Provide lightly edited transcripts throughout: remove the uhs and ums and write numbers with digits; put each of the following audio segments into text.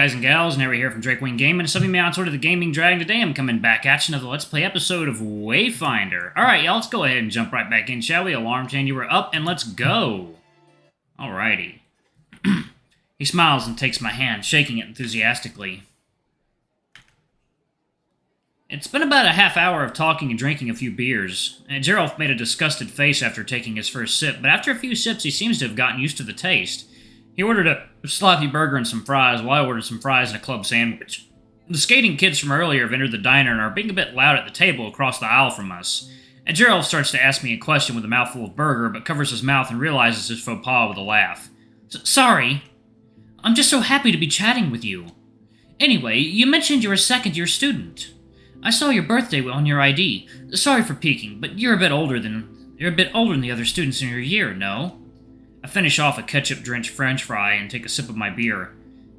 guys and gals? Never here from Drake Wing Gaming. It's me on sort of the Gaming Dragon. Today I'm coming back at you another Let's Play episode of Wayfinder. Alright, y'all, let's go ahead and jump right back in, shall we? Alarm chain, you were up, and let's go. Alrighty. He smiles and takes my hand, shaking it enthusiastically. It's been about a half hour of talking and drinking a few beers. Geirolf made a disgusted face after taking his first sip, but after a few sips he seems to have gotten used to the taste. He ordered a sloppy burger and some fries, while I ordered some fries and a club sandwich. The skating kids from earlier have entered the diner and are being a bit loud at the table across the aisle from us. And Geirolf starts to ask me a question with a mouthful of burger, but covers his mouth and realizes his faux pas with a laugh. Sorry. I'm just so happy to be chatting with you. Anyway, you mentioned you're a second-year student. I saw your birthday on your ID. Sorry for peeking, but you're a bit older than the other students in your year, no? I finish off a ketchup-drenched French fry and take a sip of my beer.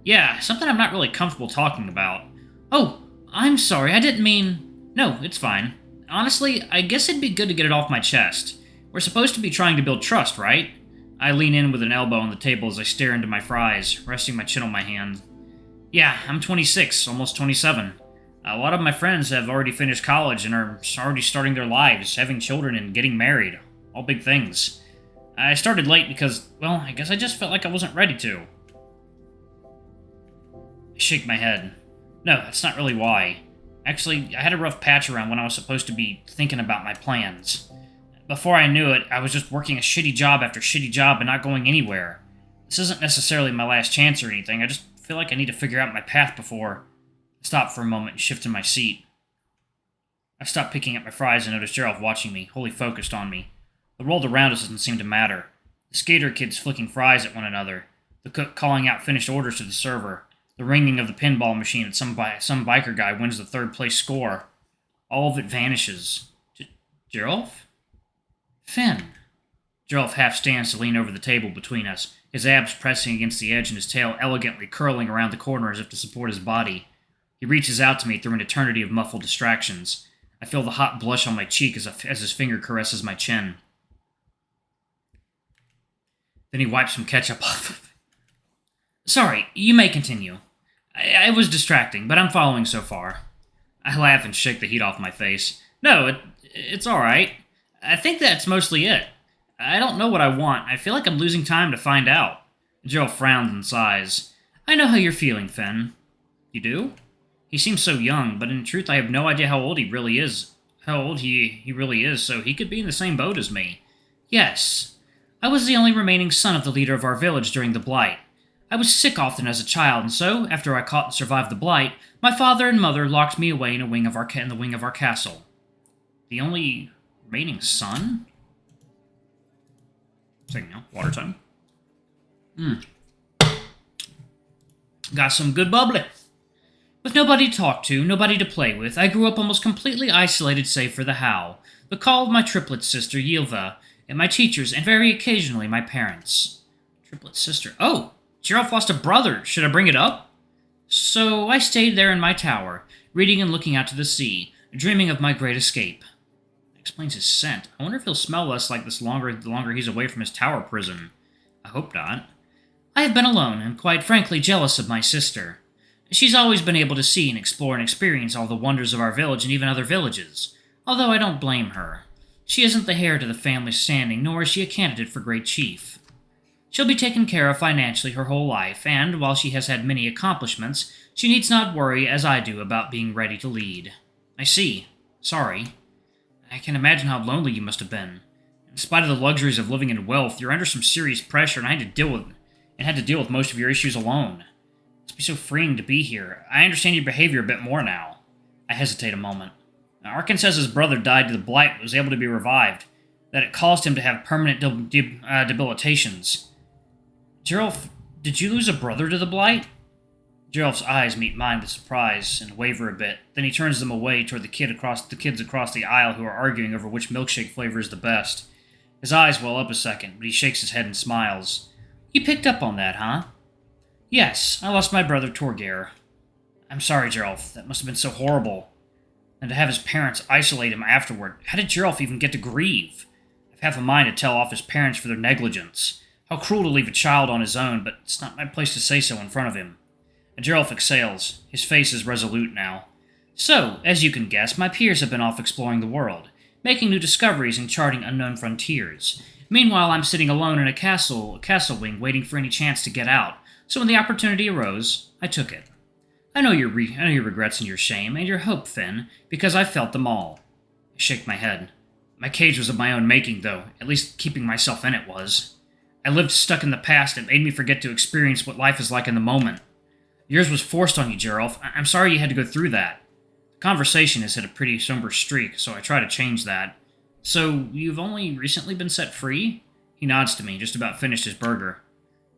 Yeah, something I'm not really comfortable talking about. Oh, I'm sorry, I didn't mean... No, it's fine. Honestly, I guess it'd be good to get it off my chest. We're supposed to be trying to build trust, right? I lean in with an elbow on the table as I stare into my fries, resting my chin on my hand. Yeah, I'm 26, almost 27. A lot of my friends have already finished college and are already starting their lives, having children and getting married. All big things. I started late because, well, I guess I just felt like I wasn't ready to. I shake my head. No, that's not really why. Actually, I had a rough patch around when I was supposed to be thinking about my plans. Before I knew it, I was just working a shitty job after shitty job and not going anywhere. This isn't necessarily my last chance or anything, I just feel like I need to figure out my path before... I stop for a moment and shift in my seat. I stop picking up my fries and notice Geirolf watching me, wholly focused on me. The world around us doesn't seem to matter. The skater kids flicking fries at one another, the cook calling out finished orders to the server, the ringing of the pinball machine as some biker guy wins the third-place score. All of it vanishes. Geirolf? Fynn. Geirolf half stands to lean over the table between us, his abs pressing against the edge and his tail elegantly curling around the corner as if to support his body. He reaches out to me through an eternity of muffled distractions. I feel the hot blush on my cheek as his finger caresses my chin. Then he wipes some ketchup off of it. Sorry, you may continue. I was distracting, but I'm following so far. I laugh and shake the heat off my face. No, it's alright. I think that's mostly it. I don't know what I want. I feel like I'm losing time to find out. Geirolf frowns and sighs. I know how you're feeling, Fynn. You do? He seems so young, but in truth I have no idea how old he really is. So he could be in the same boat as me. Yes. I was the only remaining son of the leader of our village during the Blight. I was sick often as a child, and so, after I caught and survived the Blight, my father and mother locked me away in the wing of our castle. The only remaining son? Second now, water time. Got some good bubbly. With nobody to talk to, nobody to play with, I grew up almost completely isolated save for the howl, the call of my triplet sister, Yilva, and my teachers, and very occasionally my parents. Triplet sister. Oh! Geirolf lost a brother. Should I bring it up? So I stayed there in my tower, reading and looking out to the sea, dreaming of my great escape. That explains his scent. I wonder if he'll smell less like this the longer he's away from his tower prison. I hope not. I have been alone, and quite frankly jealous of my sister. She's always been able to see and explore and experience all the wonders of our village and even other villages, although I don't blame her. She isn't the heir to the family's standing, nor is she a candidate for great chief. She'll be taken care of financially her whole life, and, while she has had many accomplishments, she needs not worry, as I do, about being ready to lead. I see. Sorry. I can imagine how lonely you must have been. In spite of the luxuries of living in wealth, you're under some serious pressure, and had to deal with most of your issues alone. It's be so freeing to be here. I understand your behavior a bit more now. I hesitate a moment. Arkin says his brother died to the Blight but was able to be revived, that it caused him to have permanent debilitations. Geirolf, did you lose a brother to the Blight? Geirolf's eyes meet mine with surprise and waver a bit. Then he turns them away toward the kids across the aisle who are arguing over which milkshake flavor is the best. His eyes well up a second, but he shakes his head and smiles. You picked up on that, huh? Yes, I lost my brother Torgeir. I'm sorry, Geirolf. That must have been so horrible. And to have his parents isolate him afterward. How did Geirolf even get to grieve? I've half a mind to tell off his parents for their negligence. How cruel to leave a child on his own, but it's not my place to say so in front of him. Geirolf exhales. His face is resolute now. So, as you can guess, my peers have been off exploring the world, making new discoveries and charting unknown frontiers. Meanwhile, I'm sitting alone in a castle wing waiting for any chance to get out, so when the opportunity arose, I took it. I know your regrets and your shame, and your hope, Fynn, because I've felt them all. I shake my head. My cage was of my own making, though. At least keeping myself in it was. I lived stuck in the past. It made me forget to experience what life is like in the moment. Yours was forced on you, Geirolf. I'm sorry you had to go through that. The conversation has hit a pretty somber streak, so I try to change that. So, you've only recently been set free? He nods to me, just about finished his burger.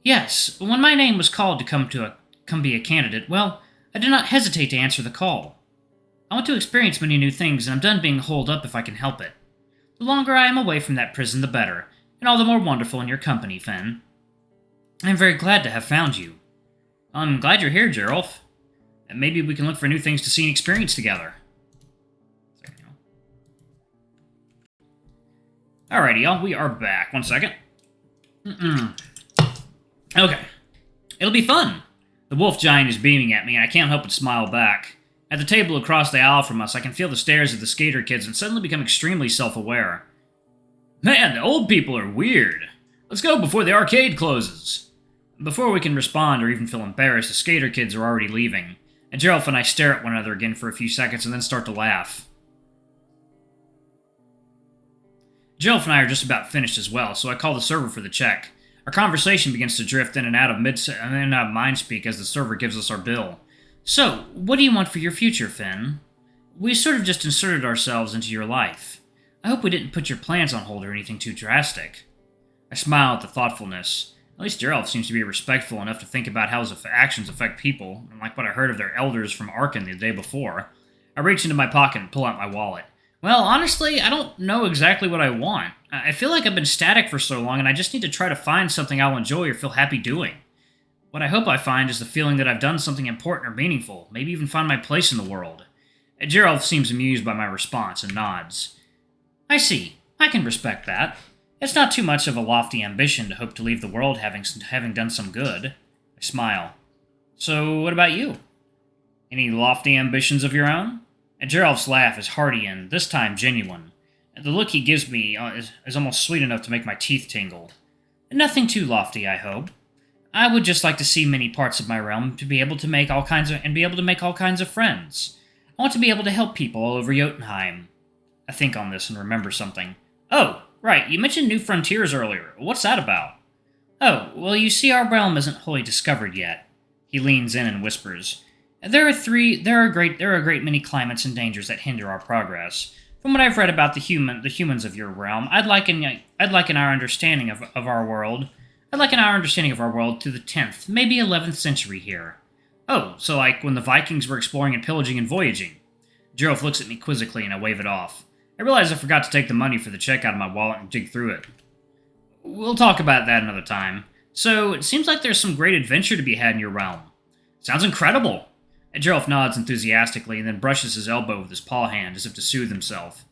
Yes, when my name was called to come be a candidate, well, I did not hesitate to answer the call. I want to experience many new things, and I'm done being holed up if I can help it. The longer I am away from that prison, the better, and all the more wonderful in your company, Fynn. I am very glad to have found you. I'm glad you're here, Geirolf. And maybe we can look for new things to see and experience together. Alrighty, y'all, we are back. 1 second. Okay. It'll be fun. The wolf giant is beaming at me, and I can't help but smile back. At the table across the aisle from us, I can feel the stares of the skater kids and suddenly become extremely self-aware. Man, the old people are weird. Let's go before the arcade closes. Before we can respond or even feel embarrassed, the skater kids are already leaving, and Geirolf and I stare at one another again for a few seconds and then start to laugh. Geirolf and I are just about finished as well, so I call the server for the check. Our conversation begins to drift in and out of mind speak as the server gives us our bill. So, what do you want for your future, Fynn? We sort of just inserted ourselves into your life. I hope we didn't put your plans on hold or anything too drastic. I smile at the thoughtfulness. At least Geirolf seems to be respectful enough to think about how his actions affect people, unlike what I heard of their elders from Arkan the day before. I reach into my pocket and pull out my wallet. Well, honestly, I don't know exactly what I want. I feel like I've been static for so long, and I just need to try to find something I'll enjoy or feel happy doing. What I hope I find is the feeling that I've done something important or meaningful, maybe even find my place in the world. Geirolf seems amused by my response and nods. I see. I can respect that. It's not too much of a lofty ambition to hope to leave the world having done some good. I smile. So, what about you? Any lofty ambitions of your own? And Geirolf's laugh is hearty and, this time, genuine. The look he gives me is almost sweet enough to make my teeth tingle. Nothing too lofty, I hope. I would just like to see many parts of my realm to be able to make all kinds of friends. I want to be able to help people all over Jotunheim. I think on this and remember something. Oh, right, you mentioned New Frontiers earlier. What's that about? Oh, well, you see, our realm isn't wholly discovered yet. He leans in and whispers. There are a great many climates and dangers that hinder our progress. From what I've read about the humans of your realm, I'd liken our understanding of our world to the 10th, maybe 11th century here. Oh, so like when the Vikings were exploring and pillaging and voyaging. Geirolf looks at me quizzically and I wave it off. I realize I forgot to take the money for the check out of my wallet and dig through it. We'll talk about that another time. So, it seems like there's some great adventure to be had in your realm. Sounds incredible! Geirolf nods enthusiastically and then brushes his elbow with his paw hand as if to soothe himself.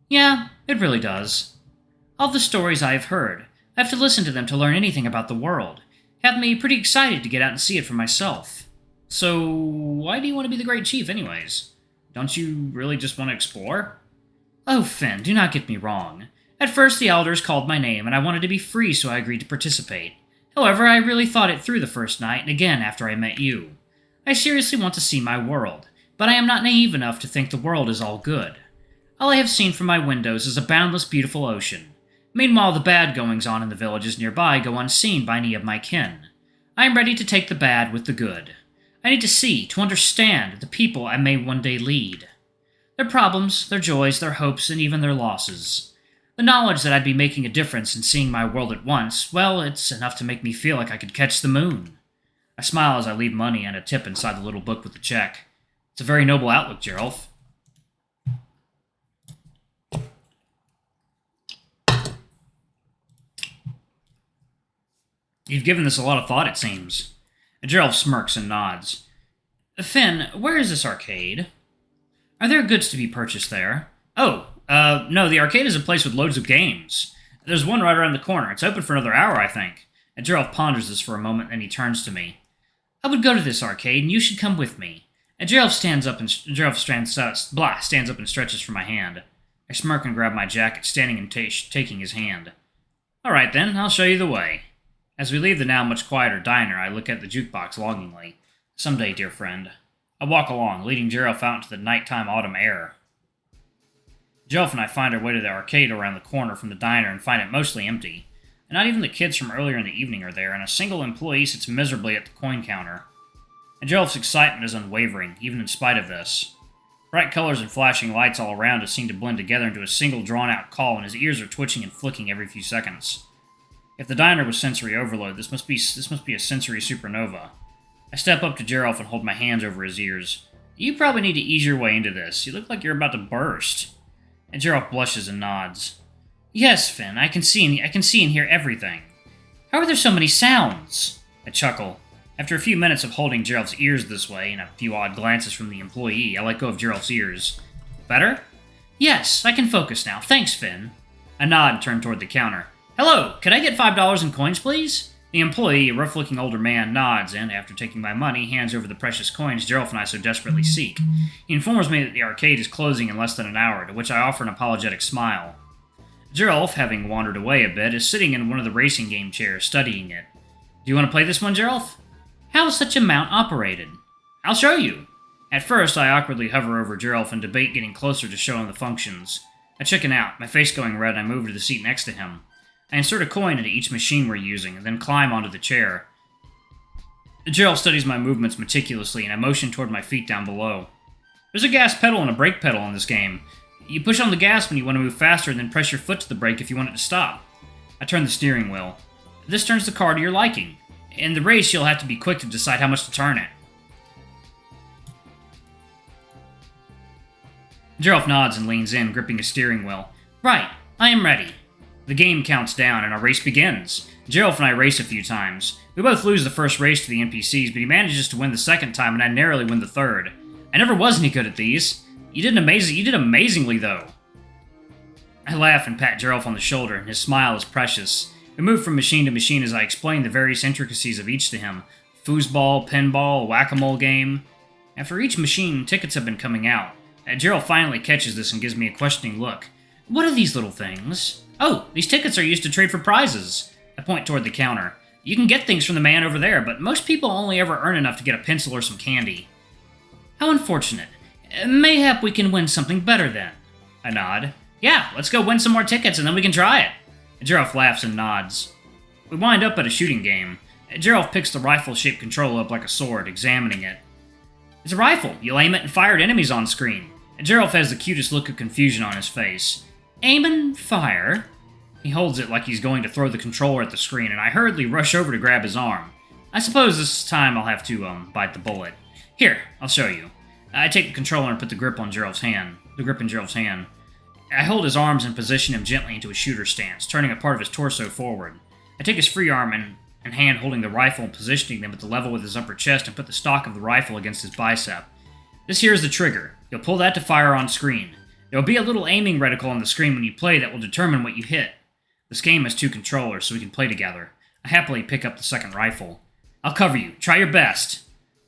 Yeah, it really does. All the stories I have heard, I have to listen to them to learn anything about the world. Have me pretty excited to get out and see it for myself. So, why do you want to be the Great Chief anyways? Don't you really just want to explore? Oh, Fynn, do not get me wrong. At first the elders called my name and I wanted to be free, so I agreed to participate. However, I really thought it through the first night and again after I met you. I seriously want to see my world, but I am not naive enough to think the world is all good. All I have seen from my windows is a boundless, beautiful ocean. Meanwhile, the bad goings-on in the villages nearby go unseen by any of my kin. I am ready to take the bad with the good. I need to see, to understand, the people I may one day lead. Their problems, their joys, their hopes, and even their losses. The knowledge that I'd be making a difference in seeing my world at once, well, it's enough to make me feel like I could catch the moon. I smile as I leave money and a tip inside the little book with the check. It's a very noble outlook, Geirolf. You've given this a lot of thought, it seems. Geirolf smirks and nods. Fynn, where is this arcade? Are there goods to be purchased there? Oh, no, the arcade is a place with loads of games. There's one right around the corner. It's open for another hour, I think. And Geirolf ponders this for a moment, and he turns to me. I would go to this arcade, and you should come with me. And Geirolf stands up and stretches for my hand. I smirk and grab my jacket, standing and taking his hand. All right, then, I'll show you the way. As we leave the now much quieter diner, I look at the jukebox longingly. Someday, dear friend. I walk along, leading Geirolf out into the nighttime autumn air. Geirolf and I find our way to the arcade around the corner from the diner and find it mostly empty. And not even the kids from earlier in the evening are there, and a single employee sits miserably at the coin counter. And Geirolf's excitement is unwavering, even in spite of this. Bright colors and flashing lights all around us seem to blend together into a single drawn-out call, and his ears are twitching and flicking every few seconds. If the diner was sensory overload, this must be a sensory supernova. I step up to Geirolf and hold my hands over his ears. You probably need to ease your way into this. You look like you're about to burst. And Geirolf blushes and nods. Yes, Fynn, I can see and hear everything. How are there so many sounds? I chuckle. After a few minutes of holding Geirolf's ears this way, and a few odd glances from the employee, I let go of Geirolf's ears. Better? Yes, I can focus now. Thanks, Fynn. I nod and turn toward the counter. Hello, could I get $5 in coins, please? The employee, a rough-looking older man, nods and, after taking my money, hands over the precious coins Geirolf and I so desperately seek. He informs me that the arcade is closing in less than an hour, to which I offer an apologetic smile. Geirolf, having wandered away a bit, is sitting in one of the racing game chairs, studying it. Do you want to play this one, Geirolf? How is such a mount operated? I'll show you. At first, I awkwardly hover over Geirolf and debate getting closer to show him the functions. I chicken out, my face going red, and I move to the seat next to him. I insert a coin into each machine we're using, and then climb onto the chair. Geirolf studies my movements meticulously, and I motion toward my feet down below. There's a gas pedal and a brake pedal in this game. You push on the gas when you want to move faster, and then press your foot to the brake if you want it to stop. I turn the steering wheel. This turns the car to your liking. In the race, you'll have to be quick to decide how much to turn it. Geirolf nods and leans in, gripping his steering wheel. Right, I am ready. The game counts down, and our race begins. Geirolf and I race a few times. We both lose the first race to the NPCs, but he manages to win the second time, and I narrowly win the third. I never was any good at these. You did amazingly, though. I laugh and pat Geirolf on the shoulder, and his smile is precious. We move from machine to machine as I explain the various intricacies of each to him. Foosball, pinball, whack-a-mole game. After each machine, tickets have been coming out. Geirolf finally catches this and gives me a questioning look. What are these little things? Oh, these tickets are used to trade for prizes. I point toward the counter. You can get things from the man over there, but most people only ever earn enough to get a pencil or some candy. How unfortunate. Mayhap we can win something better then. I nod. Yeah, let's go win some more tickets and then we can try it. Geirolf laughs and nods. We wind up at a shooting game. Geirolf picks the rifle-shaped controller up like a sword, examining it. It's a rifle. You'll aim it and fire at enemies on screen. Geirolf has the cutest look of confusion on his face. Aim and fire? He holds it like he's going to throw the controller at the screen, and I hurriedly rush over to grab his arm. I suppose this time I'll have to, bite the bullet. Here, I'll show you. I take the controller and put the grip in Geirolf's hand. I hold his arms and position him gently into a shooter stance, turning a part of his torso forward. I take his free arm and hand holding the rifle and positioning them at the level with his upper chest and put the stock of the rifle against his bicep. This here is the trigger. You'll pull that to fire on screen. There will be a little aiming reticle on the screen when you play that will determine what you hit. This game has 2 controllers, so we can play together. I happily pick up the second rifle. I'll cover you. Try your best.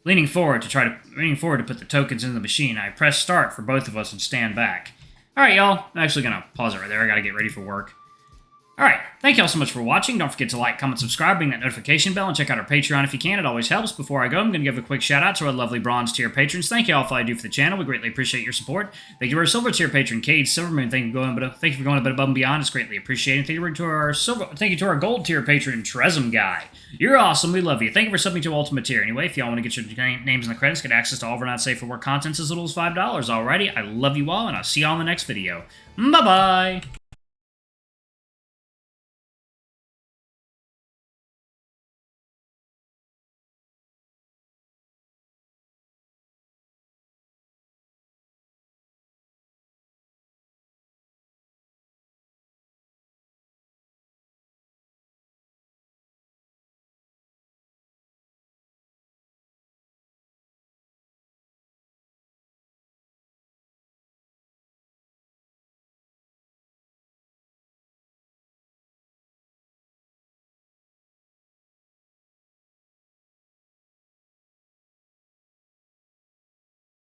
Leaning forward to put the tokens in the machine, I press start for both of us and stand back. Alright, y'all. I'm actually going to pause it right there. I got to get ready for work. Alright, thank y'all so much for watching. Don't forget to like, comment, subscribe, ring that notification bell, and check out our Patreon if you can. It always helps. Before I go, I'm going to give a quick shout out to our lovely bronze tier patrons. Thank you all for all you do for the channel. We greatly appreciate your support. Thank you to our silver tier patron, Cade Silverman. Thank you for going a bit above and beyond. It's greatly appreciated. Thank you to our gold tier patron, Trezum Guy. You're awesome. We love you. Thank you for subbing to Ultimate Tier. Anyway, if y'all want to get your names in the credits, get access to all of our not safe for work contents as little as $5. Alrighty, I love you all, and I'll see y'all in the next video. Bye-bye!